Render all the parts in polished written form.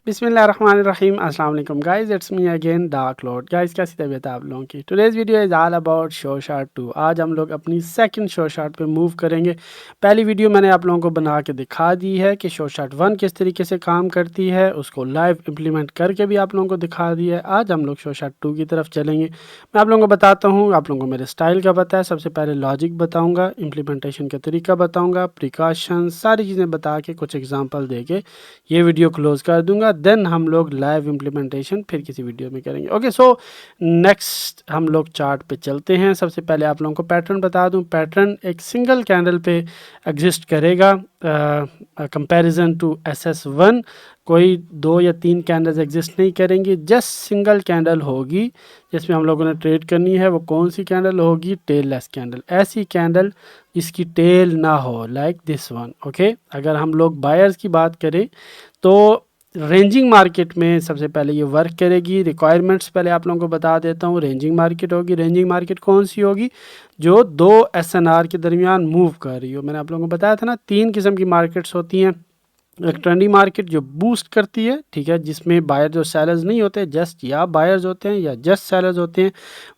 बिस्मिल्लाहिर्रहमानिर्रहीम अस्सलाम वालेकुम guys, it's me again dark Lord. Guys, कैसी तबीयत है आप लोगों की? Today's video is all about show short 2। आज हम लोग अपनी सेकंड शो शार्ट पे मूव करेंगे। पहली वीडियो मैंने आप लोगों को बना के दिखा दी है कि शो शार्ट 1 किस तरीके से काम करती है, उसको लाइव इम्प्लीमेंट करके भी आप लोगों को दिखा दी है। आज हम लोग शो शार्ट 2 की तरफ चलेंगे। मैं आप लोगों को बताता हूँ, आप लोगों को मेरे स्टाइल का पता है। सबसे पहले लॉजिक बताऊँगा, इम्प्लीमेंटेशन का तरीका बताऊँगा, प्रिकॉशन सारी चीज़ें बता के कुछ एग्जाम्पल दे के ये वीडियो क्लोज कर दूंगा। देन हम लोग लाइव इम्प्लीमेंटेशन फिर किसी वीडियो में करेंगे। ओके, सो नेक्स्ट हम लोग चार्ट पे चलते हैं। सबसे पहले आप लोगों को पैटर्न बता दूं। पैटर्न एक सिंगल कैंडल पे एग्जिस्ट करेगा कंपैरिजन टू SS1। कोई 2 या 3 कैंडल्स एग्जिस्ट नहीं करेंगी, जस्ट सिंगल कैंडल होगी जिसमें हम लोगों ने ट्रेड करनी है। वो कौन सी कैंडल होगी? टेल लेस कैंडल, ऐसी कैंडल जिसकी टेल ना हो, लाइक दिस वन। ओके, अगर हम लोग बायर्स की बात करें तो रेंजिंग मार्केट में सबसे पहले ये वर्क करेगी। रिक्वायरमेंट्स पहले आप लोगों को बता देता हूँ। रेंजिंग मार्केट होगी। रेंजिंग मार्केट कौन सी होगी? जो 2 SNR के दरमियान मूव कर रही हो। मैंने आप लोगों को बताया था ना, 3 किस्म की मार्केट्स होती हैं। एक ट्रेंडी मार्केट जो बूस्ट करती है, ठीक है, जिसमें बायर्स और सेलर्स नहीं होते, जस्ट या बायर्स होते हैं या जस्ट सेलर्स होते हैं,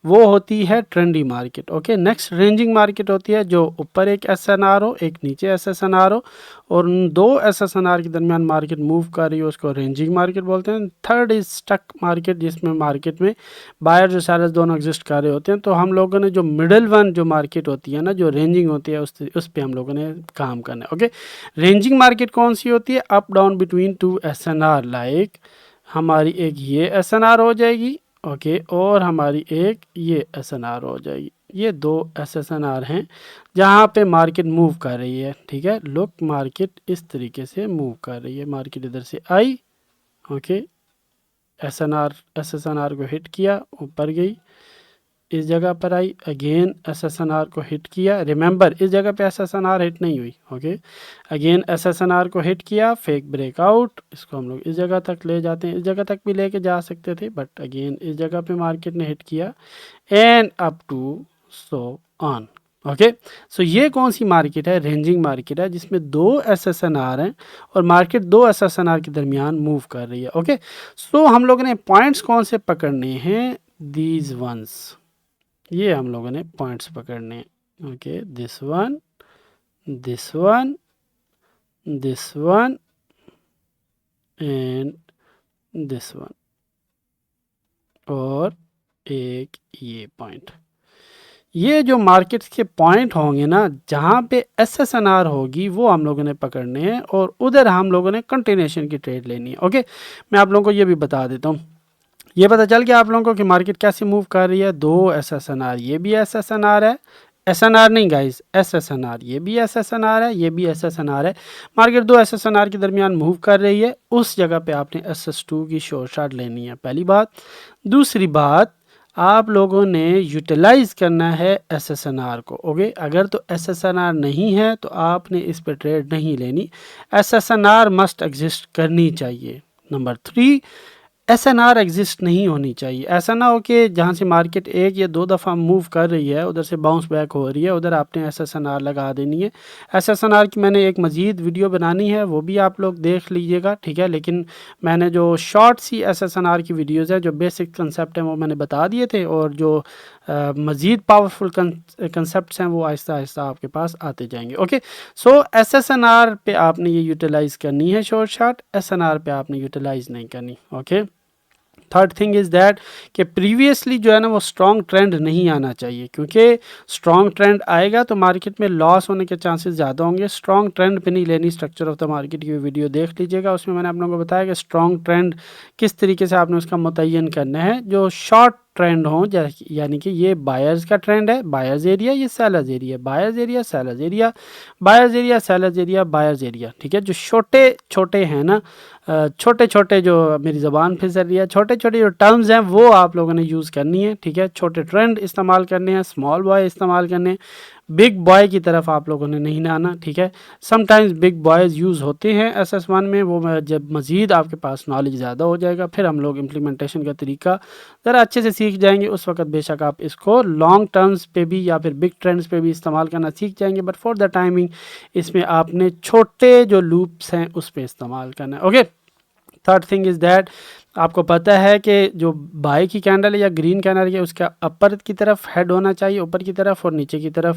वो होती है trendy market. Okay, next ranging market होती है जो ऊपर एक SNR हो, एक नीचे SSNR हो, और उन 2 SSNR के दरमियान मार्केट मूव कर रही हो, उसको रेंजिंग मार्केट बोलते हैं। थर्ड इज स्टक मार्केट, जिसमें मार्केट में बायर्स और सेलर्स दोनों एग्जिस्ट कर रहे होते हैं। तो हम लोगों ने जो मिडल वन जो मार्केट होती है ना, जो रेंजिंग होती है, उस पर हम लोगों ने काम करना है। ओके, रेंजिंग मार्केट कौन सी होती है? Up down between 2 SNR। Like हमारी एक ये SNR हो जाएगी, ओके, और हमारी एक ये SNR हो जाएगी। ये 2 SSNR हैं जहाँ पे मार्केट मूव कर रही है। ठीक है, लुक, मार्केट इस तरीके से मूव कर रही है। मार्केट इधर से आई, ओके, SSNR को हिट किया, ऊपर गई, इस जगह पर आई, अगेन SSNR को हिट किया। रिमेंबर, इस जगह पे SSNR हिट नहीं हुई। ओके, अगेन SSNR को हिट किया, फेक ब्रेकआउट। इसको हम लोग इस जगह तक ले जाते हैं। इस जगह तक भी लेके जा सकते थे, बट अगेन इस जगह पे मार्केट ने हिट किया, end up to so on. Okay, so ये कौन सी मार्केट है? रेंजिंग मार्केट है, जिसमें 2 SSNR हैं और मार्केट 2 SSNR के दरमियान मूव कर रही है। ओके, सो हम लोगों ने पॉइंट्स कौन से पकड़ने हैं? दीज वंस, ये हम लोगों ने पॉइंट्स पकड़ने हैं। Okay, this one, this one, this one and this one, और एक ये पॉइंट। ये जो मार्केट्स के पॉइंट होंगे ना, जहाँ पे SSNR होगी, वो हम लोगों ने पकड़ने हैं और उधर हम लोगों ने कंटिन्यूएशन की ट्रेड लेनी है। ओके, मैं आप लोगों को ये भी बता देता हूँ। ये पता चल गया आप लोगों को कि मार्केट कैसे मूव कर रही है। 2 SSNR, ये भी SSNR है, SNR नहीं गाइस, SSNR, ये भी SSNR है, ये भी SSNR है। मार्केट 2 SSNR के दरमियान मूव कर रही है। उस जगह पे आपने SS2 की शॉर्ट शॉट लेनी है, पहली बात। दूसरी बात, आप लोगों ने यूटिलाइज करना है SSNR को। ओके, अगर तो SSNR नहीं है तो आपने इस पे ट्रेड नहीं लेनी। SSNR मस्ट एग्जिस्ट करनी चाहिए। नंबर 3, SNR एग्जिस्ट नहीं होनी चाहिए। ऐसा ना हो कि जहाँ से मार्केट 1 या 2 दफ़ा मूव कर रही है, उधर से बाउंस बैक हो रही है, उधर आपने SSNR लगा देनी है। SSNR की मैंने एक मज़ीद वीडियो बनानी है, वो भी आप लोग देख लीजिएगा, ठीक है। लेकिन मैंने जो शॉर्ट सी SSNR की वीडियोज़ है, जो बेसिक कंसेप्ट हैं, वो मैंने बता दिए थे, और जो मज़ीद पावरफुल कंसेप्ट हैं वो आहिस्ता आहिस्ता आपके पास आते जाएंगे। ओके, सो SSNR पे आपने ये यूटिलाइज़ करनी है शॉर्ट शॉट, SNR पे आपने यूटिलाइज़ नहीं करनी। Okay, third thing is that कि प्रीवियसली जो है ना, वो स्ट्रॉन्ग ट्रेंड नहीं आना चाहिए, क्योंकि स्ट्रॉन्ग ट्रेंड आएगा तो मार्केट में लॉस होने के चांसेस ज़्यादा होंगे। स्ट्रॉन्ग ट्रेंड पे नहीं लेनी। स्ट्रक्चर ऑफ द मार्केट की वीडियो देख लीजिएगा, उसमें मैंने आप लोगों को बताया कि स्ट्रॉन्ग ट्रेंड किस तरीके से आपने उसका मुतय्यन करना है। जो शॉर्ट ट्रेंड हो, यानी कि ये बायर्स का ट्रेंड है, बायर्स एरिया, ये sellers area, buyers area, sellers area, buyers area, sellers area, buyers area, ठीक है। जो छोटे छोटे हैं ना, छोटे छोटे, जो मेरी ज़बान फिसल रही है, छोटे छोटे जो टर्म्स हैं वो आप लोगों ने यूज़ करनी है, ठीक है। छोटे ट्रेंड इस्तेमाल करने हैं, स्मॉल बॉय इस्तेमाल करने हैं, बिग बॉय की तरफ आप लोगों ने नहीं आना, ठीक है। समटाइम्स बिग बॉयज़ यूज़ होते हैं SS1 में, वो जब मज़ीद आपके पास नॉलेज ज़्यादा हो जाएगा, फिर हम लोग इम्प्लीमेंटेशन का तरीका ज़रा अच्छे से सीख जाएंगे, उस वक्त बेशक आप इसको लॉन्ग टर्म्स पे भी या फिर बिग ट्रेंड्स पे भी इस्तेमाल करना सीख जाएंगे। बट फॉर द टाइमिंग इसमें आपने छोटे जो लूप्स हैं उस पर इस्तेमाल करना है। Okay, third thing is that आपको पता है कि जो बाय की कैंडल है या ग्रीन कैंडल है उसका अपर की तरफ हेड होना चाहिए, ऊपर की तरफ, और नीचे की तरफ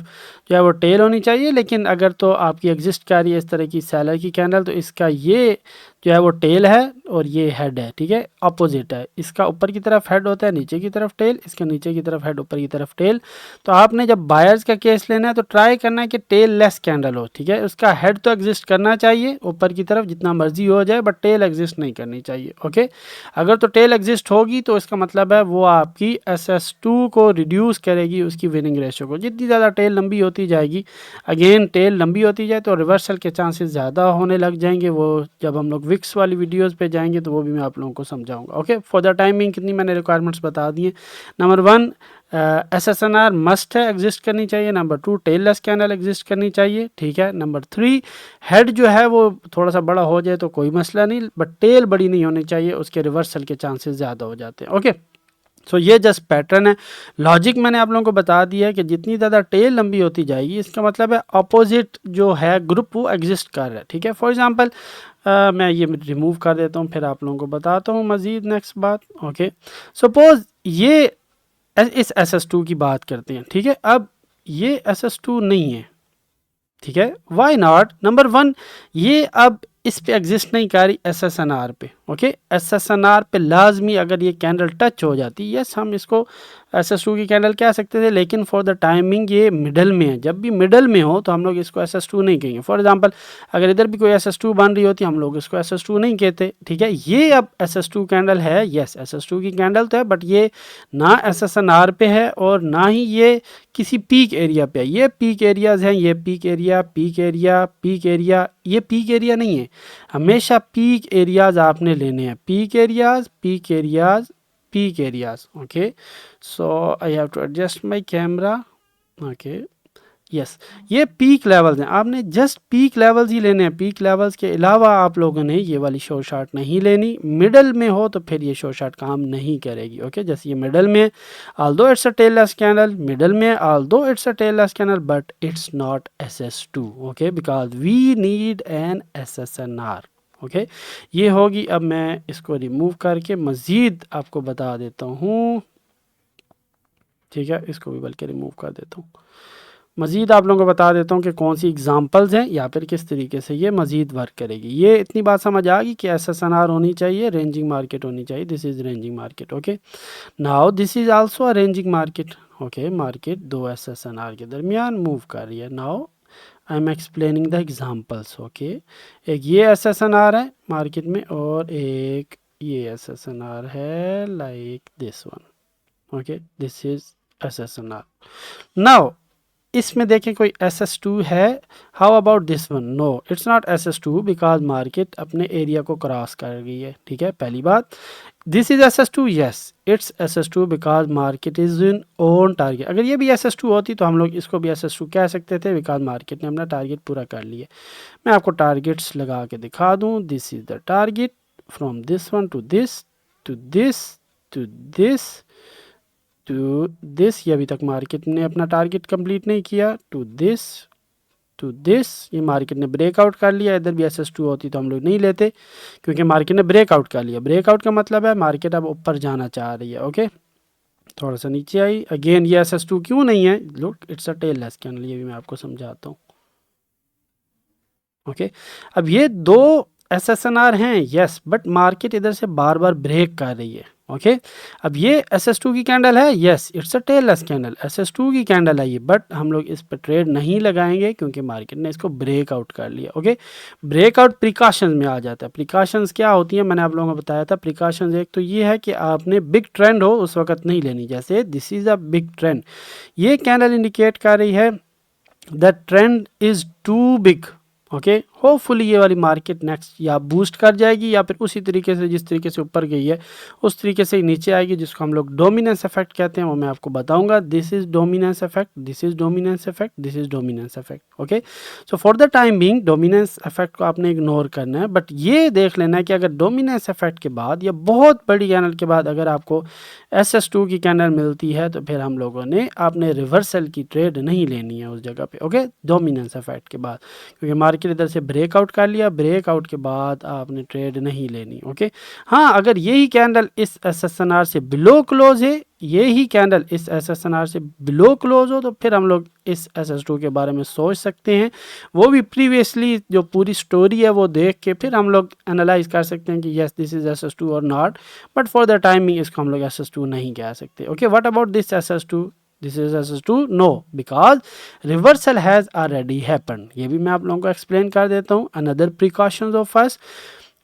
जो है वो टेल होनी चाहिए। लेकिन अगर तो आपकी एग्जिस्ट कर रही है इस तरह की सेलर की कैंडल, तो इसका ये जो है वो टेल है और ये हेड है, ठीक है, अपोजिट है। इसका ऊपर की तरफ हेड होता है, नीचे की तरफ टेल, इसका नीचे की तरफ हेड, ऊपर की तरफ टेल। तो आपने जब बायर्स का केस लेना है तो ट्राई करना है कि टेल लेस कैंडल हो, ठीक है। उसका हेड तो एग्जिस्ट करना चाहिए ऊपर की तरफ जितना मर्जी हो जाए, बट टेल एग्जिस्ट नहीं करनी चाहिए, ओके। अगर तो टेल एग्जिस्ट होगी तो इसका मतलब है वो आपकी SS2 को रिड्यूस करेगी, उसकी विनिंग रेशियो को। जितनी ज़्यादा टेल लंबी होती जाएगी, अगेन टेल लंबी होती जाए तो रिवर्सल के चांसेस ज़्यादा होने लग जाएंगे। वो जब हम लोग विक्स वाली वीडियोस पे जाएंगे तो वो भी मैं आप लोगों को समझाऊंगा, ओके। फॉर द टाइमिंग कितनी मैंने रिक्वायरमेंट्स बता दी हैं। नंबर 1 SSNR मस्ट है, एग्जिस्ट करनी चाहिए। Number 2 tell less candle exist करनी चाहिए, ठीक है। नंबर 3 हेड जो है वो थोड़ा सा बड़ा हो जाए तो कोई मसला नहीं, बट टेल बड़ी नहीं होनी चाहिए, उसके रिवर्सल के चांसेस ज़्यादा हो जाते हैं, ओके। सो ये जस्ट पैटर्न है। लॉजिक मैंने आप लोगों को बता दिया है कि जितनी ज़्यादा टेल लंबी होती जाएगी इसका मतलब है अपोजिट जो है ग्रुप वो एग्जिस्ट कर रहा है, ठीक है। फॉर एग्जांपल मैं ये रिमूव कर देता हूँ, फिर आप लोगों को बताता हूँ मज़ीद नेक्स्ट बात, ओके। सपोज ये इस SS2 की बात करते हैं, ठीक है। अब ये SS2 नहीं है, ठीक है। Why not? नंबर 1 ये अब इस पे एग्जिस्ट नहीं कर रही SSNR पे, ओके। SSNR पे लाजमी अगर ये कैंडल टच हो जाती, यस हम इसको SS2 की कैंडल कह सकते थे, लेकिन फॉर द टाइमिंग ये मिडल में है। जब भी मिडल में हो तो हम लोग इसको SS2 नहीं कहेंगे। फॉर एग्जांपल अगर इधर भी कोई SS2 बन रही होती हम लोग इसको SS2 नहीं कहते, ठीक है। ये अब SS2 कैंडल है, यस SS2 की कैंडल तो है, बट ये ना SSNR पे है और ना ही ये किसी पीक एरिया पे है। ये पीक एरियाज हैं, ये peak area, peak area, peak area, ये पीक एरिया नहीं है। हमेशा पीक एरियाज आपने लेने हैं, peak areas, peak areas, peak areas, okay. So I have to adjust my camera, okay, yes. ये पीक लेवल्स हैं, आपने जस्ट पीक लेवल्स ही लेने हैं। पीक लेवल्स के अलावा आप लोगों ने ये वाली शो शार्ट नहीं लेनी। मिडल में हो तो फिर ये शो शार्ट काम नहीं करेगी, ओके। जैसे ये मिडल में, although it's a tell less candle, middle में although it's a tell less candle, but it's not SS2, okay, because we need an SSNR, okay. ये होगी। अब मैं इसको रिमूव करके मज़ीद आपको बता देता हूँ, ठीक है। इसको भी बल्कि रिमूव कर देता हूँ। मज़ीद आप लोगों को बता देता हूँ कि कौन सी एग्जांपल्स हैं या फिर किस तरीके से ये मज़ीद वर्क करेगी। ये इतनी बात समझ आ गई कि SSNR होनी चाहिए, रेंजिंग मार्केट होनी चाहिए। This is ranging market, okay. Now this is also a ranging market, okay. Market दो SSNR के दरमियान मूव कर रही है। Now I am explaining the examples, okay. एक ये SSNR है मार्केट में और एक ये SSNR है like this one, okay. This is SSNR। Now इसमें देखें कोई SS2 है। How about this one? No, it's not SS2 because market अपने एरिया को क्रॉस कर गई है, ठीक है, पहली बात। This is SS2, yes it's SS2 because market is in own target. अगर ये भी SS2 होती तो हम लोग इसको भी SS2 कह सकते थे बिकॉज मार्केट ने अपना टारगेट पूरा कर लिया। मैं आपको टारगेट्स लगा के दिखा दूँ। This is the target from this one to this to this to this to this. ये अभी तक मार्केट ने अपना टारगेट कंप्लीट नहीं किया। टू दिस टू दिस, ये मार्केट ने ब्रेकआउट कर लिया। इधर भी SS2 होती तो हम लोग नहीं लेते क्योंकि मार्केट ने ब्रेकआउट कर लिया। ब्रेकआउट का मतलब है मार्केट अब ऊपर जाना चाह रही है, ओके। थोड़ा सा नीचे आई। अगेन ये SS2 क्यों नहीं है? Look, it's a tell less candle. ये भी मैं आपको समझाता हूँ, ओके। अब ये दो SSNR हैं, यस, बट मार्केट इधर से बार बार ब्रेक कर रही है, ओके। अब ये SS2 की कैंडल है, yes it's a tell less candle, SS2 की कैंडल है ये, बट हम लोग इस पर ट्रेड नहीं लगाएंगे क्योंकि मार्केट ने इसको ब्रेकआउट कर लिया, ओके। ब्रेकआउट प्रिकॉशंस में आ जाता है। प्रिकॉशंस क्या होती है? मैंने आप लोगों को बताया था। प्रिकॉशंस एक तो ये है कि आपने बिग ट्रेंड हो उस वक्त नहीं लेनी। जैसे this is a big trend, ये कैंडल इंडिकेट कर रही है the trend is too big, okay. Hopefully ये वाली मार्केट नेक्स्ट या बूस्ट कर जाएगी या फिर उसी तरीके से जिस तरीके से ऊपर गई है उस तरीके से ही नीचे आएगी, जिसको हम लोग डोमिनेंस इफेक्ट कहते हैं। वो मैं आपको बताऊंगा। This is dominance effect, this is dominance effect, this is dominance effect, okay. So for the time being dominance effect को आपने इग्नोर करना है, बट ये देख लेना है कि अगर डोमिनेंस इफेक्ट के बाद या बहुत बड़ी कैंडल के बाद अगर आपको SS2 की कैंडल मिलती है तो फिर हम लोगों ने आपने रिवर्सल की ट्रेड नहीं लेनी है उस जगह पे, ओके। डोमिनेंस इफेक्ट के बाद, क्योंकि मार्केट इधर से ब्रेकआउट कर लिया, ब्रेकआउट के बाद आपने ट्रेड नहीं लेनी। ओके, हाँ, अगर यही कैंडल इस SSNR से बिलो क्लोज है, यही कैंडल इस SSNR से बिलो क्लोज हो, तो फिर हम लोग इस SS2 के बारे में सोच सकते हैं। वो भी प्रीवियसली जो पूरी स्टोरी है वो देख के फिर हम लोग एनालाइज कर सकते हैं कि यस दिस इज SS2 और not, but for the timing इसको हम लोग SS2 नहीं कह सकते। Okay, what about this SS2? This is SS2? No, because reversal has already happened. ये भी मैं आप लोगों को एक्सप्लेन कर देता हूँ। अनदर प्रिकॉशंस ऑफ फर्स्ट,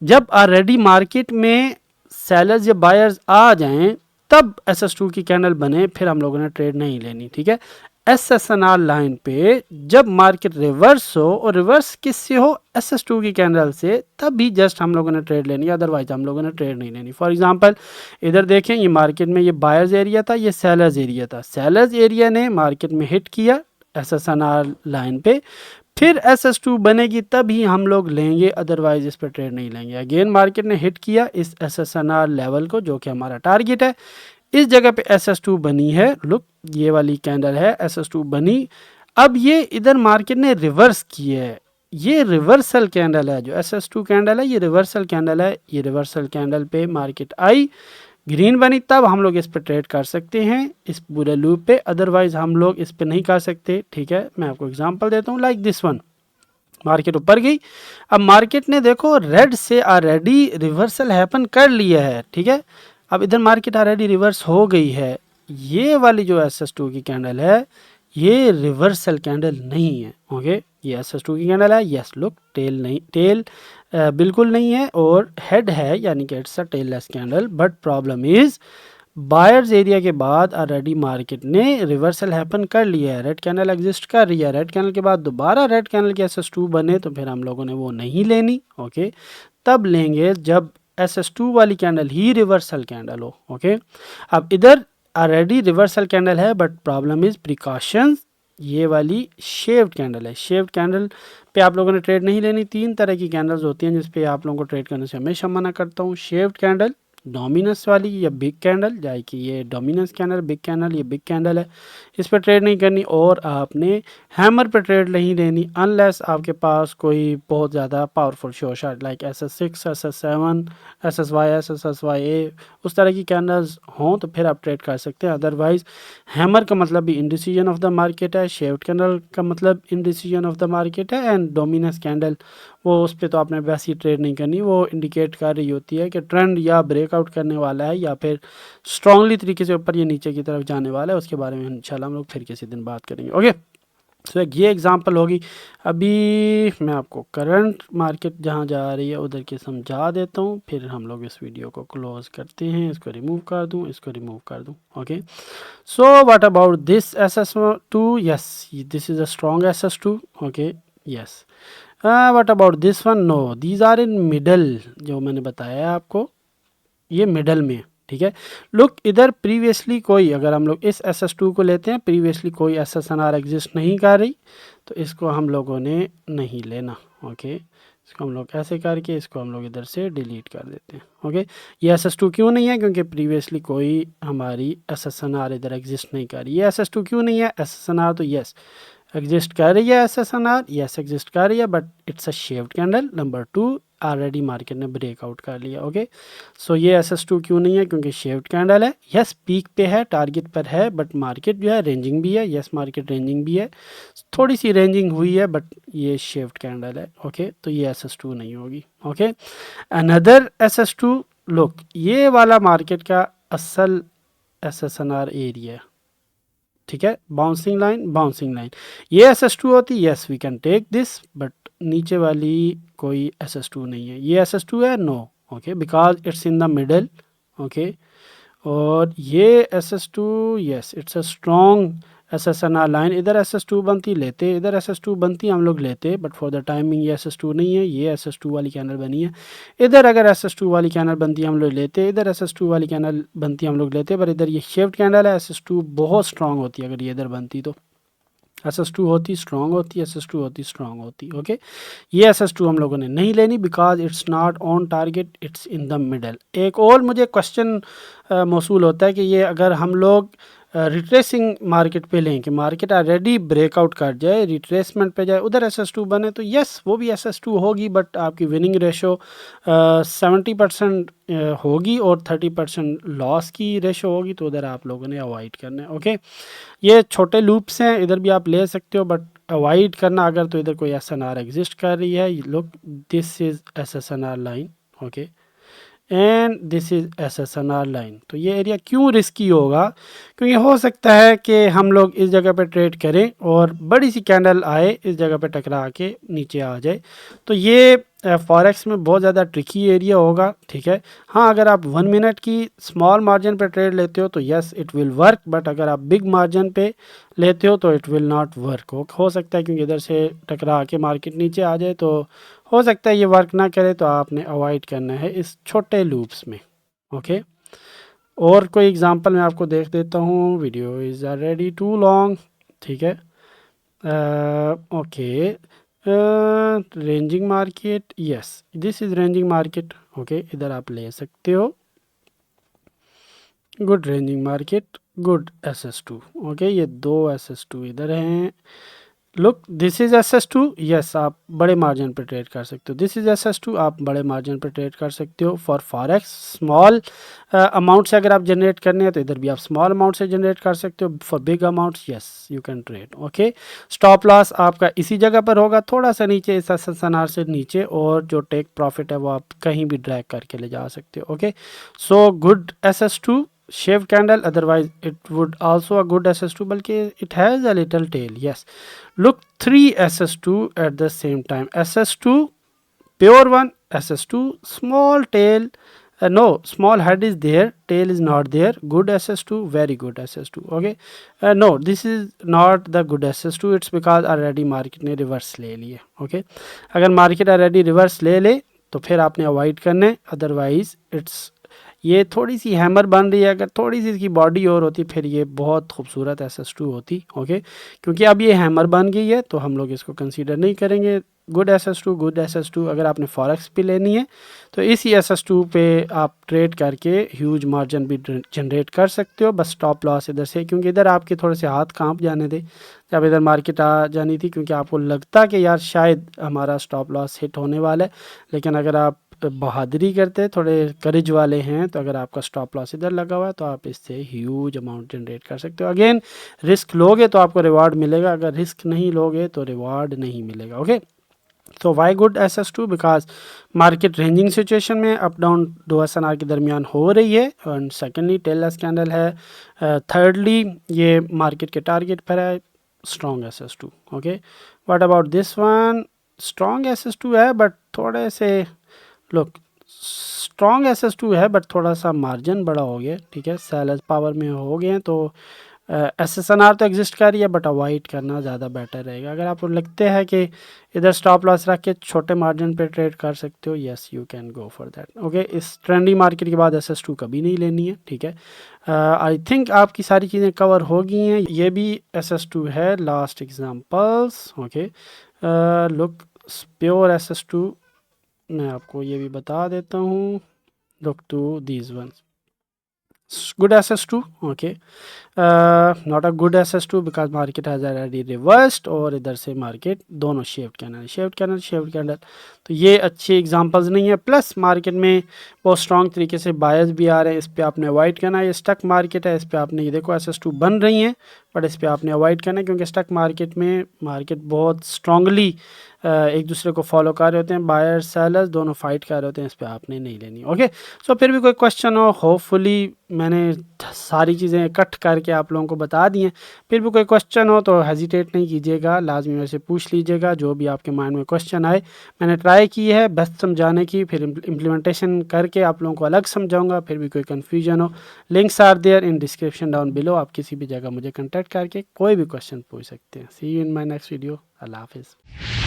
जब ऑलरेडी मार्केट में सेलर्स या बायर्स आ जाएं तब SS2 की कैंडल बने, फिर हम लोगों ने ट्रेड नहीं लेनी। ठीक है, SSNR लाइन पे जब मार्केट रिवर्स हो, और रिवर्स किससे हो? SS2 की कैंडल से, तब भी जस्ट हम लोगों ने ट्रेड लेनी, अदरवाइज हम लोगों ने ट्रेड नहीं लेनी। फॉर एग्जांपल इधर देखें, ये मार्केट में ये बायर्स एरिया था, ये सेलर्स एरिया था। सेलर्स एरिया ने मार्केट में हिट किया SSNR लाइन पे, फिर SS2 बनेगी तब ही हम लोग लेंगे, अदरवाइज इस पर ट्रेड नहीं लेंगे। अगेन मार्केट ने हिट किया इस SSNR लेवल को, जो कि हमारा टारगेट है। इस जगह पे SS2 बनी है, लुक ये वाली कैंडल है, SS2 बनी। अब ये इधर मार्केट ने रिवर्स की है, ये रिवर्सल कैंडल है, जो SS2 कैंडल है ये रिवर्सल कैंडल है। ये रिवर्सल कैंडल पे मार्केट आई, ग्रीन बनी, तब हम लोग इस पे ट्रेड कर सकते हैं इस पूरे लूप पे, अदरवाइज हम लोग इस पे नहीं कर सकते। ठीक है, मैं आपको एग्जांपल देता हूँ, लाइक दिस वन। मार्केट ऊपर गई, अब मार्केट ने देखो रेड से ऑलरेडी रिवर्सल हैपन कर लिया है। ठीक है, अब इधर मार्केट ऑलरेडी रिवर्स हो गई है। ये वाली जो SS2 की कैंडल है ये रिवर्सल कैंडल नहीं है। ओके, ये SS2 की कैंडल है। यस, लुक टेल नहीं, टेल बिल्कुल नहीं है, और हेड है, यानी कि it's a tailless candle. But problem is buyers area के बाद ऑलरेडी मार्केट ने रिवर्सल हैपन कर लिया है, रेड कैंडल एग्जिस्ट कर रही है। रेड कैंडल के बाद दोबारा रेड कैंडल की SS2 बने, तो फिर हम लोगों ने वो नहीं लेनी। ओके, तब लेंगे जब SS2 वाली कैंडल ही रिवर्सल कैंडल हो। ओके, अब इधर ऑलरेडी रिवर्सल कैंडल है, बट प्रॉब्लम इज प्रिकॉशंस, ये वाली शेव्ड कैंडल है। शेव्ड कैंडल पे आप लोगों ने ट्रेड नहीं लेनी। 3 तरह की कैंडल्स होती हैं जिस पे आप लोगों को ट्रेड करने से हमेशा मना करता हूँ। शेव्ड कैंडल, डोमिनस वाली, या बिग कैंडल, जाए कि ये डोमिनस कैंडल, बिग कैंडल, ये बिग कैंडल है, इस पर ट्रेड नहीं करनी। और आपने हैमर पर ट्रेड नहीं लेनी अनलेस आपके पास कोई बहुत ज़्यादा powerful show short like SS6, SS7, SSY, SSYA, उस तरह की कैंडल्स हों तो फिर आप ट्रेड कर सकते हैं। अदरवाइज हैमर का मतलब भी इंडिसीजन ऑफ द मार्केट है, शेव्ड कैंडल का मतलब इंडिसीजन ऑफ द मार्केट है, एंड डोमिनस कैंडल वो उस पर तो आपने वैसी ट्रेड नहीं करनी, वो इंडिकेट कर रही होती है कि ट्रेंड या ब्रेकआउट करने वाला है या फिर स्ट्रांगली तरीके से ऊपर या नीचे की तरफ जाने वाला है। उसके बारे में इंशाल्लाह हम लोग फिर किसी दिन बात करेंगे। ओके, तो ये एग्जांपल होगी। अभी मैं आपको करंट मार्केट जहां जा रही है उधर की समझा देता हूं, फिर हम लोग इस वीडियो को क्लोज करते हैं। इसको रिमूव कर दूं, इसको रिमूव कर दूं। Okay, so what about this SS2? Yes, this is a strong SS2। Okay, yes, what about this one? No, these are in middle, जो मैंने बताया आपको ये मिडल में। ठीक है, लुक इधर प्रीवियसली कोई, अगर हम लोग इस SS2 को लेते हैं, प्रीवियसली कोई SSNR एग्जिस्ट नहीं कर रही, तो इसको हम लोगों ने नहीं लेना। ओके, इसको हम लोग ऐसे करके इसको हम लोग इधर से डिलीट कर देते हैं। ओके, ये SS2 क्यों नहीं है? क्योंकि प्रीवियसली कोई हमारी SSNR इधर एग्जिस्ट नहीं कर रही है। SS2 क्यों नहीं है? SSNR तो यस एग्जिस्ट कर रही है, SSNR यस एग्जिस्ट कर रही है, but it's a shaved candle. Number 2, already market ने ब्रेकआउट कर लिया। ओके, सो ये SS2 क्यों नहीं है? क्योंकि शेव्ड कैंडल है। यस, पीक पे है, टारगेट पर है, बट मार्केट जो है रेंजिंग भी है। यस, मार्केट रेंजिंग भी है, थोड़ी सी रेंजिंग हुई है, बट ये शेव्ड कैंडल है। ओके, तो ये SS2 नहीं होगी। ओके, अनदर SS2, लुक ये वाला मार्केट का असल SSNR एरिया। ठीक है, बाउंसिंग लाइन, बाउंसिंग लाइन, ये SS2 होती। Yes, we can take this, but नीचे वाली कोई SS2 नहीं है। ये SS2 है? No. Okay, because it's in the middle. Okay, और ये SS2 yes it's a strong SSNR line. इधर SS2 बनती लेते, इधर SS2 बनती हम लोग लेते, बट फॉर द टाइमिंग ये SS2 नहीं है, ये SS2 वाली कैंडल बनी है। इधर अगर SS2 वाली कैंडल बनती हम लोग लेते, इधर SS2 वाली कैंडल बनती हम लोग लेते, पर इधर ये शेफ्ट कैंडल है। SS2 बहुत स्ट्रांग होती है, अगर ये इधर बनती तो SS2 होती स्ट्रांग होती, SS2 होती स्ट्रांग होती। ओके, ये SS2 हम लोगों ने नहीं लेनी because it's not on target, it's in the middle. एक और मुझे क्वेश्चन मौसूल होता है कि ये अगर हम लोग रिट्रेसिंग मार्केट पे लें कि मार्केट ऑलरेडी ब्रेकआउट कर जाए, रिट्रेसमेंट पे जाए, उधर SS2 बने, तो यस वो भी SS2 होगी, बट आपकी विनिंग रेशो 70% होगी और 30% लॉस की रेशो होगी, तो उधर आप लोगों ने अवॉइड करना है। ओके, ये छोटे लूप्स हैं, इधर भी आप ले सकते हो, बट अवॉइड करना अगर तो इधर कोई SNR एग्जिस्ट कर रही है। Look, this is SSNR line, okay, and this is SSNR line. तो ये एरिया क्यों रिस्की होगा? क्योंकि हो सकता है कि हम लोग इस जगह पे ट्रेड करें और बड़ी सी कैंडल आए, इस जगह पे टकरा के नीचे आ जाए, तो ये फॉरेक्स में बहुत ज़्यादा ट्रिकी एरिया होगा। ठीक है, हाँ, अगर आप 1 मिनट की स्मॉल मार्जिन पे ट्रेड लेते हो तो yes it will work, but अगर आप बिग मार्जिन पे लेते हो तो इट विल नॉट वर्क। हो सकता है क्योंकि इधर से टकरा के मार्केट नीचे आ जाए, तो हो सकता है ये वर्क ना करे, तो आपने अवॉइड करना है इस छोटे लूप्स में। ओके, और कोई एग्जांपल मैं आपको देख देता हूँ, video is already too long. ठीक है, okay, ranging market, yes this is ranging market. Okay, इधर आप ले सकते हो, good ranging market, good SS2। Okay, ये दो SS2 इधर हैं। Look, this is SS2, yes आप बड़े मार्जिन पे ट्रेड कर सकते हो। दिस इज SS2, आप बड़े मार्जिन पे ट्रेड कर सकते हो। फॉर फॉरेक्स स्मॉल अमाउंट से अगर आप जनरेट करने हैं तो इधर भी आप स्मॉल अमाउंट से जनरेट कर सकते हो। For big amounts yes you can trade. Okay, stop loss आपका इसी जगह पर होगा, थोड़ा सा नीचे, इस SSNR से नीचे, और जो टेक प्रॉफिट है वो आप कहीं भी ड्रैग करके ले जा सकते हो। Okay, so good SS2 shave candle, otherwise it would also a good SS2, बल्कि it has a little tail. Yes, look, 3 SS2 at the same time, SS2 pure one, SS2 small tail, no small head is there, tail is not there, good SS2, very good SS2। okay, no this is not the good SS2, it's because already market ने reverse ले लिए। okay, अगर market already reverse ले ले तो फिर आपने avoid करने, अदरवाइज इट्स, ये थोड़ी सी हैमर बन रही है, अगर थोड़ी सी इसकी बॉडी और होती फिर ये बहुत खूबसूरत SS2 होती। ओके, क्योंकि अब ये हैमर बन गई है तो हम लोग इसको कंसीडर नहीं करेंगे। Good SS2, good SS2। अगर आपने फॉरेक्स भी लेनी है तो इसी SS2 पे आप ट्रेड करके ह्यूज मार्जिन भी जनरेट कर सकते हो। बस स्टॉप लॉस इधर से, क्योंकि इधर आपके थोड़े से हाथ कांप जाने थे जब इधर मार्केट आ जानी थी, क्योंकि आपको लगता कि यार शायद हमारा स्टॉप लॉस हिट होने वाला है, लेकिन अगर आप बहादुरी करते, थोड़े करेज वाले हैं, तो अगर आपका स्टॉप लॉस इधर लगा हुआ है तो आप इससे ह्यूज अमाउंट जनरेट कर सकते हो। अगेन, रिस्क लोगे तो आपको रिवार्ड मिलेगा, अगर रिस्क नहीं लोगे तो रिवार्ड नहीं मिलेगा। ओके, तो why good SS2? Because market ranging situation में अप डाउन 2 SNR के दरमियान हो रही है, एंड सेकेंडली टेललेस कैंडल है, थर्डली ये मार्केट के टारगेट पर है, strong SS2। Okay, what about this one? Strong SS2 है, बट थोड़े से, लुक, स्ट्रॉन्ग SS2 है बट थोड़ा सा मार्जिन बड़ा हो गया। ठीक है, सेलर्स पावर में हो गए हैं, तो SSNR तो एग्जिस्ट कर रही है, बट अवॉइड करना ज़्यादा बेटर रहेगा। अगर आपको लगते हैं कि इधर स्टॉप लॉस रख के छोटे मार्जिन पे ट्रेड कर सकते हो, yes you can go for that. Okay, इस ट्रेंडी मार्केट के बाद SS2 कभी नहीं लेनी है। ठीक है, आई थिंक आपकी सारी चीज़ें कवर हो गई हैं। ये भी SS2 है, last examples. Okay, look, pure SS2, मैं आपको ये भी बता देता हूँ, look to these ones, good SS2। okay, not a good SS2 because market has already reversed, और इधर से मार्केट दोनों shaped candle, shaped candle, shaped candle, तो ये अच्छी एग्जांपल्स नहीं है। प्लस मार्केट में बहुत स्ट्रॉन्ग तरीके से बायर्स भी आ रहे हैं, इस पे आपने अवॉइड करना है। ये स्टक मार्केट है, इस पे आपने, ये देखो SS2 बन रही हैं, बट इस पे आपने अवॉइड करना है, क्योंकि स्टक मार्केट में मार्केट बहुत स्ट्रांगली एक दूसरे को फॉलो कर रहे होते हैं, बायर सेलर्स दोनों फाइट कर रहे होते हैं, इस पे आपने नहीं लेनी। ओके, सो फिर भी कोई क्वेश्चन हो, होपफुली मैंने सारी चीज़ें कट करके आप लोगों को बता दी हैं, फिर भी कोई क्वेश्चन हो तो हेजिटेट नहीं कीजिएगा, लाजमी मेरे से पूछ लीजिएगा, जो भी आपके माइंड में क्वेश्चन आए। मैंने ट्राई की है बेस्ट समझाने की, फिर इम्प्लीमेंटेशन करके आप लोगों को अलग समझाऊंगा। फिर भी कोई कन्फ्यूजन हो, links are there in description down below, आप किसी भी जगह मुझे कॉन्टैक्ट करके कोई भी क्वेश्चन पूछ सकते हैं। See you in my next video. अल्लाह हाफिज़।